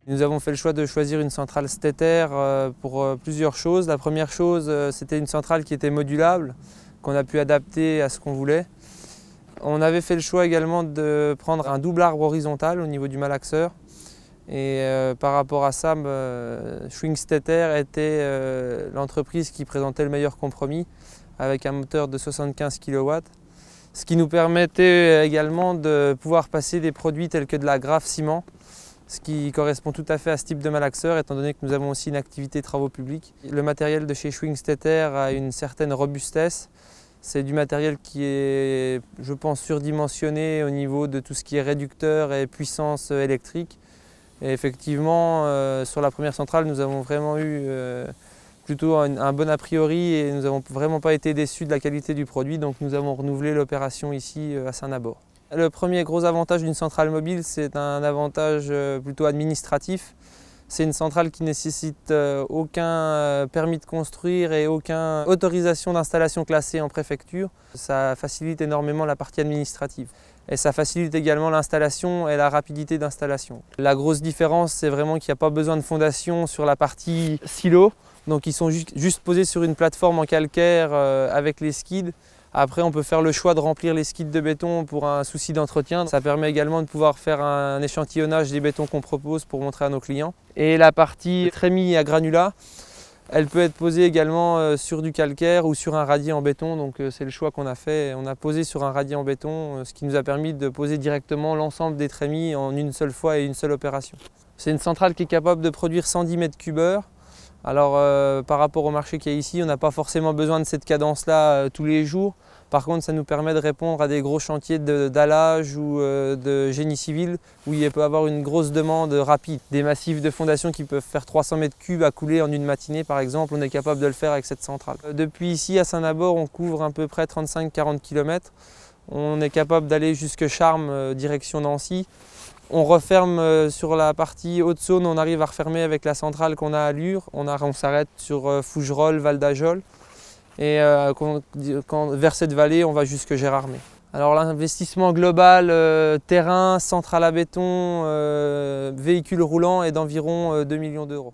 Nous avons fait le choix de choisir une centrale Stetter pour plusieurs choses. La première chose, c'était une centrale qui était modulable, qu'on a pu adapter à ce qu'on voulait. On avait fait le choix également de prendre un double arbre horizontal au niveau du malaxeur. Et par rapport à ça, Schwing Stetter était l'entreprise qui présentait le meilleur compromis avec un moteur de 75 kW. Ce qui nous permettait également de pouvoir passer des produits tels que de la graffe ciment, ce qui correspond tout à fait à ce type de malaxeur étant donné que nous avons aussi une activité travaux publics. Le matériel de chez Schwing Stetter a une certaine robustesse. C'est du matériel qui est, je pense, surdimensionné au niveau de tout ce qui est réducteur et puissance électrique. Et effectivement, sur la première centrale, nous avons vraiment eu plutôt un bon a priori et nous n'avons vraiment pas été déçus de la qualité du produit, donc nous avons renouvelé l'opération ici à Saint-Nabord. Le premier gros avantage d'une centrale mobile, c'est un avantage plutôt administratif. C'est une centrale qui ne nécessite aucun permis de construire et aucune autorisation d'installation classée en préfecture. Ça facilite énormément la partie administrative. Et ça facilite également l'installation et la rapidité d'installation. La grosse différence, c'est vraiment qu'il n'y a pas besoin de fondation sur la partie silo. Donc ils sont juste posés sur une plateforme en calcaire avec les skids. Après, on peut faire le choix de remplir les skids de béton pour un souci d'entretien. Ça permet également de pouvoir faire un échantillonnage des bétons qu'on propose pour montrer à nos clients. Et la partie trémie à granulat, elle peut être posée également sur du calcaire ou sur un radier en béton. Donc c'est le choix qu'on a fait. On a posé sur un radier en béton, ce qui nous a permis de poser directement l'ensemble des trémies en une seule fois et une seule opération. C'est une centrale qui est capable de produire 110 m3. Alors par rapport au marché qu'il y a ici, on n'a pas forcément besoin de cette cadence-là tous les jours. Par contre, ça nous permet de répondre à des gros chantiers d'allage ou de génie civil où il peut y avoir une grosse demande rapide. Des massifs de fondation qui peuvent faire 300 m3 à couler en une matinée par exemple, on est capable de le faire avec cette centrale. Depuis ici à Saint-Nabord, on couvre à peu près 35-40 km. On est capable d'aller jusque Charmes, direction Nancy. On referme sur la partie Haute-Saône, on arrive à refermer avec la centrale qu'on a à Lure. On s'arrête sur Fougerolles, Val d'Ajol. Et vers cette vallée, on va jusque Gérardmer. Alors l'investissement global, terrain, centrale à béton, véhicule roulant est d'environ 2 millions d'euros.